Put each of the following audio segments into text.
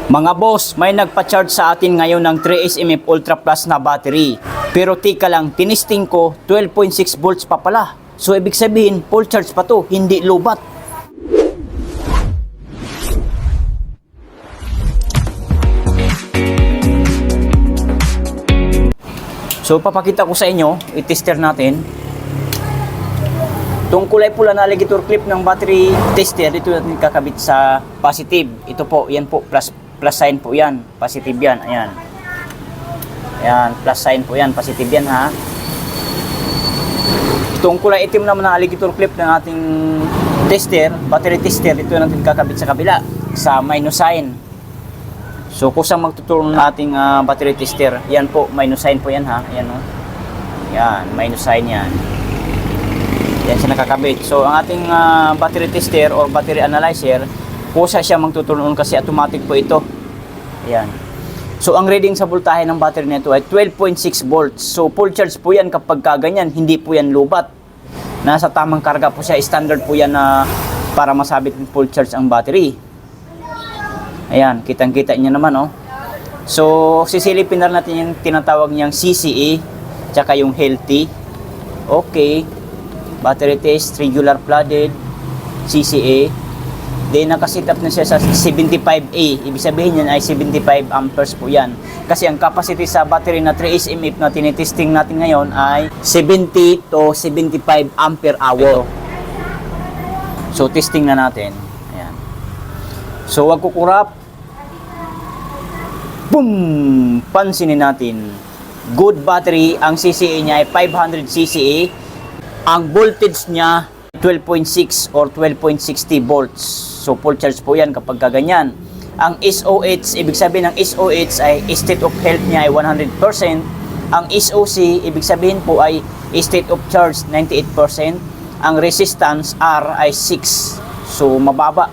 Mga boss, may nagpa-charge sa atin ngayon ng 3SMF Ultra Plus na battery. Pero tika lang, tinisting ko, 12.6 volts pa pala. So ibig sabihin, full charge pa to, hindi lobat. So papakita ko sa inyo, i-tester natin. Itong kulay pula na alligator clip ng battery tester, dito natin kakabit sa positive. Ito po, yan po, plus sign po yan, positive yan, ayan. Ayan, plus sign po yan, positive yan ha. Itong kulay itim naman ng alligator clip ng ating tester, battery tester, dito natin kakabit sa kabila, sa minus sign. So kung saan magtuturo ng ating battery tester, yan po, minus sign po yan ha, ayan o. Yan, minus sign yan. Yan siya nakakabit. So ang ating battery tester or battery analyzer, kusa siya magtutunon kasi automatic po ito. Ayan. So ang reading sa voltahe ng battery nito ay 12.6 volts. So full charge po yan kapag kaganyan, hindi po yan lubat. Nasa tamang karga po siya, standard po yan na para masabit ng full charge ang battery. Ayan, kitang-kita niyo naman oh. So sisilipin na natin yung tinatawag niyang CCA tsaka yung healthy. Okay. Battery test, regular flooded, CCA. Then nakasit up na siya sa 75A. Ibig sabihin yan ay 75 amperes po yan. Kasi ang capacity sa battery na 3SMF na tinitesting natin ngayon ay 70 to 75 ampere hour. So testing na natin. Ayan. So wag kukurap. Boom! Pansinin natin. Good battery. Ang CCA niya ay 500 CCA. Ang voltage niya 12.6 or 12.60 volts. So full charge po yan kapag kaganyan. Ang SOH, ibig sabihin ng SOH ay state of health niya ay 100%. Ang SOC, ibig sabihin po ay state of charge 98%. Ang resistance R ay 6. So mababa.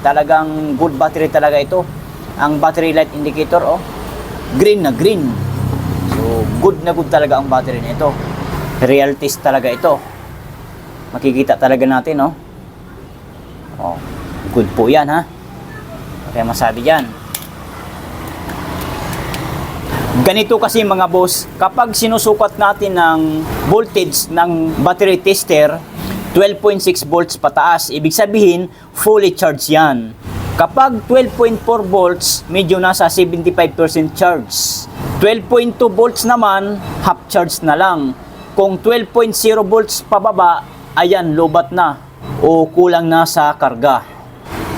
Talagang good battery talaga ito. Ang battery light indicator oh, green na green. So good na good talaga ang battery nito. Real test talaga ito. Makikita talaga natin, no? Oh, good po yan, ha? Kaya masabi dyan. Ganito kasi mga boss, kapag sinusukat natin ng voltage ng battery tester, 12.6 volts pataas, ibig sabihin, fully charged yan. Kapag 12.4 volts, medyo nasa 75% charge. 12.2 volts naman, half charge na lang. Kung 12.0 volts pababa, ayan, lobat na o kulang na sa karga.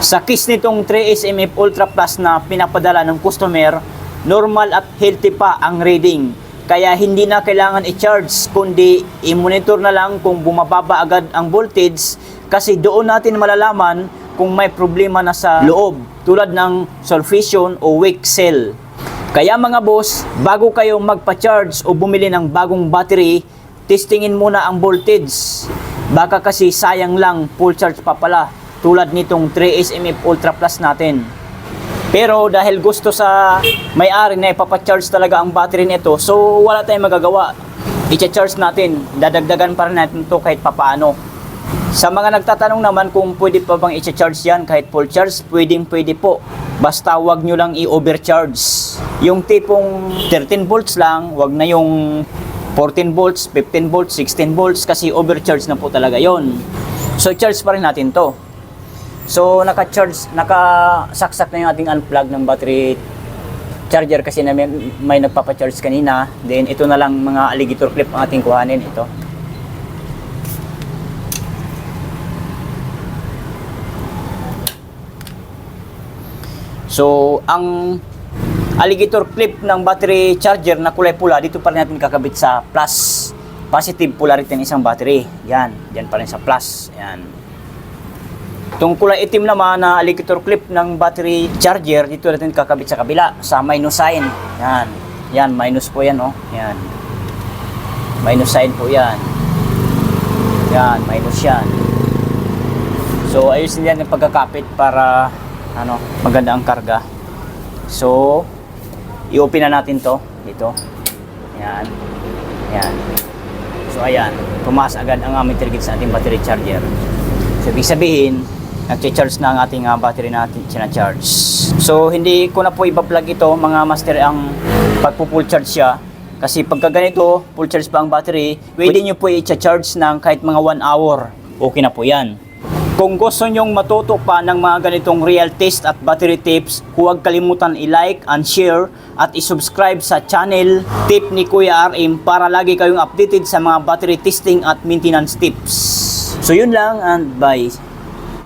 Sa case nitong 3SMF Ultra Plus na pinapadala ng customer, normal at healthy pa ang reading. Kaya hindi na kailangan i-charge, kundi i-monitor na lang kung bumababa agad ang voltage kasi doon natin malalaman kung may problema na sa loob tulad ng sulfation o weak cell. Kaya mga boss, bago kayo magpa-charge o bumili ng bagong battery, testingin muna ang voltage. Baka kasi sayang lang, full charge pa pala, tulad nitong 3SMF Ultra Plus natin. Pero dahil gusto sa may-ari na ipapacharge talaga ang battery nito, so wala tayong magagawa. I-charge natin, dadagdagan pa rin natin ito kahit papaano. Sa mga nagtatanong naman kung pwede pa bang i-charge yan kahit full charge, pwede po. Basta wag nyo lang i-overcharge. Yung tipong 13 volts lang, wag na yung 14 volts, 15 volts, 16 volts kasi overcharge na po talaga yon. So charge pa rin natin to. So naka-charge, nakasaksak na yung ating unplug ng battery charger kasi na may nagpapa-charge kanina. Then ito na lang mga alligator clip ang ating kuhanin ito. So ang alligator clip ng battery charger na kulay pula, dito pa rin natin kakabit sa plus. Positive polarity ng isang battery. Yan, yan pa rin sa plus. Yan. Itong kulay itim naman na alligator clip ng battery charger, dito natin kakabit sa kabila, sa minus sign. Yan. Yan, minus po yan, oh. Yan. Minus sign po yan. Yan, minus yan. So, ayusin yan yung pagkakapit para maganda ang karga. So, i-open na natin to dito. Ayan. Ayan. So, ayan. Pumas agad ang aming trigger sa ating battery charger. So, ibig sabihin, nagche-charge na ang ating battery natin, sina-charge. So hindi ko na po ipa-plug ito mga master ang pagpo-full charge siya. Kasi pagka ganito, full charge pa ang battery, pwede nyo po i-charge ng kahit mga 1 hour. Okay na po yan. Kung gusto nyong matuto pa ng mga ganitong real test at battery tips, huwag kalimutan i-like and share at i-subscribe sa channel Tip ni Kuya RM para lagi kayong updated sa mga battery testing at maintenance tips. So yun lang and bye.